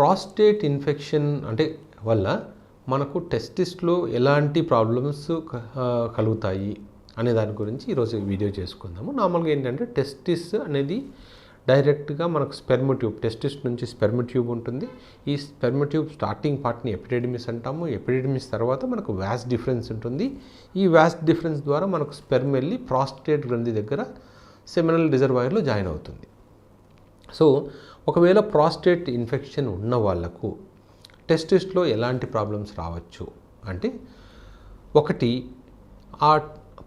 Prostate infection అంటే వల్ల మనకు టెస్టిస్లో ఎలాంటి ప్రాబ్లమ్స్ కలుగుతాయి అనే దాని గురించి ఈరోజు వీడియో చేసుకుందాము. నార్మల్గా ఏంటంటే టెస్టిస్ అనేది డైరెక్ట్గా మనకు స్పెర్మ్ ట్యూబ్, టెస్టిస్ నుంచి స్పెర్మ్ ట్యూబ్ ఉంటుంది. ఈ స్పెర్మ్ ట్యూబ్ స్టార్టింగ్ పార్ట్ని ఎపిడెడిమిస్ అంటాము. ఎపిడెడిమిస్ తర్వాత మనకు వ్యాస్ డిఫరెన్స్ ఉంటుంది. ఈ వ్యాస్ డిఫరెన్స్ ద్వారా మనకు స్పెర్మ్ వెళ్ళి ప్రాస్టేట్ గ్రంథి దగ్గర సెమినల్ రిజర్వాయర్లో జాయిన్ అవుతుంది. సో ఒకవేళ ప్రాస్టేట్ ఇన్ఫెక్షన్ ఉన్న వాళ్ళకు టెస్టిస్లో ఎలాంటి ప్రాబ్లమ్స్ రావచ్చు అంటే, ఒకటి ఆ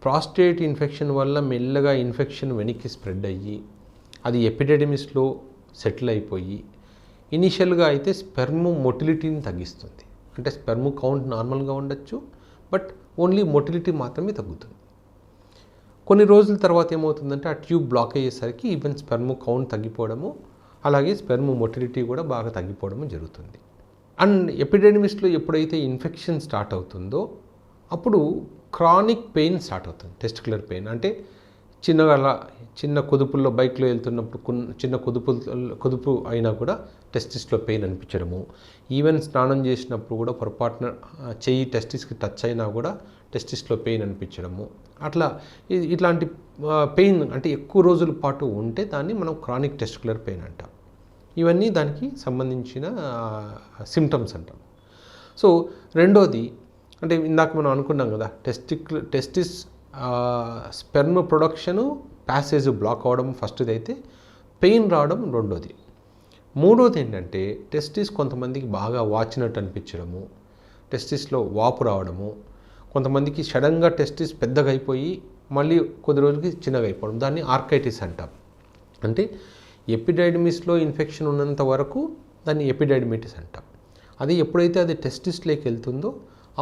ప్రాస్టేట్ ఇన్ఫెక్షన్ వల్ల మెల్లగా ఇన్ఫెక్షన్ వెనక్కి స్ప్రెడ్ అయ్యి అది ఎపిడెడిమిస్లో సెటిల్ అయిపోయి ఇనిషియల్గా అయితే స్పెర్మ్ మొటిలిటీని తగ్గిస్తుంది. అంటే స్పెర్మ్ కౌంట్ నార్మల్గా ఉండొచ్చు, బట్ ఓన్లీ మొటిలిటీ మాత్రమే తగ్గుతుంది. కొన్ని రోజుల తర్వాత ఏమవుతుందంటే ఆ ట్యూబ్ బ్లాక్ అయ్యేసరికి ఈవెన్ స్పెర్మ్ కౌంట్ తగ్గిపోవడము, అలాగే స్పెర్మ్ మొటిలిటీ కూడా బాగా తగ్గిపోవడము జరుగుతుంది. అండ్ ఎపిడెడిమిస్లో ఎప్పుడైతే ఇన్ఫెక్షన్ స్టార్ట్ అవుతుందో అప్పుడు క్రానిక్ పెయిన్ స్టార్ట్ అవుతుంది. టెస్టిక్యులర్ పెయిన్ అంటే చిన్న కుదుపుల్లో బైక్లో వెళ్తున్నప్పుడు చిన్న కుదుపు అయినా కూడా టెస్టిస్లో పెయిన్ అనిపించడము, ఈవెన్ స్నానం చేసినప్పుడు కూడా పొరపాటున చెయ్యి టెస్టిస్కి టచ్ అయినా కూడా టెస్టిస్లో పెయిన్ అనిపించడము, అట్లా ఇట్లాంటి పెయిన్ అంటే ఎక్కువ రోజుల పాటు ఉంటే దాన్ని మనం క్రానిక్ టెస్టిక్యులర్ పెయిన్ అంటాం. ఇవన్నీ దానికి సంబంధించిన సిమ్టమ్స్ అంటాం. సో రెండోది అంటే ఇందాక మనం అనుకున్నాం కదా, testis sperm production passage block అవ్వడం ఫస్ట్ది అయితే, పెయిన్ రావడం రెండోది. మూడోది ఏంటంటే టెస్టిస్ కొంతమందికి బాగా వాచినట్టు అనిపించడము, టెస్టిస్లో వాపు రావడము, కొంతమందికి సడన్గా టెస్టిస్ పెద్దగా అయిపోయి మళ్ళీ కొద్ది రోజులకి చిన్నగా అయిపోవడం, దాన్ని ఆర్కైటిస్ అంటాం. అంటే ఎపిడైడమిస్లో ఇన్ఫెక్షన్ ఉన్నంత వరకు దాన్ని ఎపిడైడమిటిస్ అంటాం. అది ఎప్పుడైతే అది టెస్టిస్లోకి వెళ్తుందో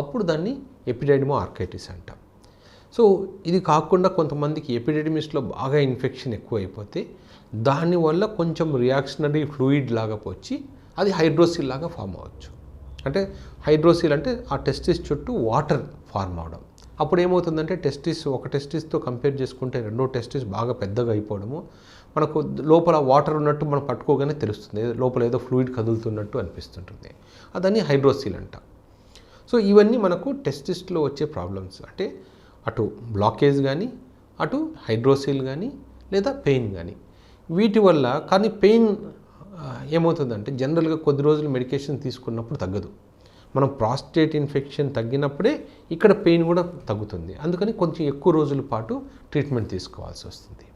అప్పుడు దాన్ని ఎపిడైడమో ఆర్కైటిస్ అంటాం. సో ఇది కాకుండా కొంతమందికి ఎపిడెడిమిస్లో బాగా ఇన్ఫెక్షన్ ఎక్కువ అయిపోతే దానివల్ల కొంచెం రియాక్షనరీ ఫ్లూయిడ్ లాగా వచ్చి అది హైడ్రోసిల్ లాగా ఫామ్ అవ్వచ్చు. అంటే హైడ్రోసిల్ అంటే ఆ టెస్టిస్ చుట్టూ వాటర్ ఫార్మ్ అవడం. అప్పుడు ఏమవుతుందంటే ఒక టెస్టిస్తో కంపేర్ చేసుకుంటే రెండో టెస్టిస్ బాగా పెద్దగా అయిపోవడము, మనకు లోపల వాటర్ ఉన్నట్టు మనం పట్టుకోగానే తెలుస్తుంది, లోపల ఏదో ఫ్లూయిడ్ కదులుతున్నట్టు అనిపిస్తుంటుంది. అదని హైడ్రోసిల్ అంటాం. సో ఇవన్నీ మనకు టెస్టిస్లో వచ్చే ప్రాబ్లమ్స్. అంటే అటు బ్లాకేజ్ కానీ, అటు హైడ్రోసిల్ కానీ, లేదా పెయిన్ కానీ. వీటి వల్ల కానీ పెయిన్ ఏమవుతుందంటే జనరల్గా కొద్ది రోజులు మెడికేషన్ తీసుకున్నప్పుడు తగ్గదు. మనం ప్రాస్టేట్ ఇన్ఫెక్షన్ తగ్గినప్పుడే ఇక్కడ పెయిన్ కూడా తగ్గుతుంది. అందుకని కొంచెం ఎక్కువ రోజుల పాటు ట్రీట్మెంట్ తీసుకోవాల్సి వస్తుంది.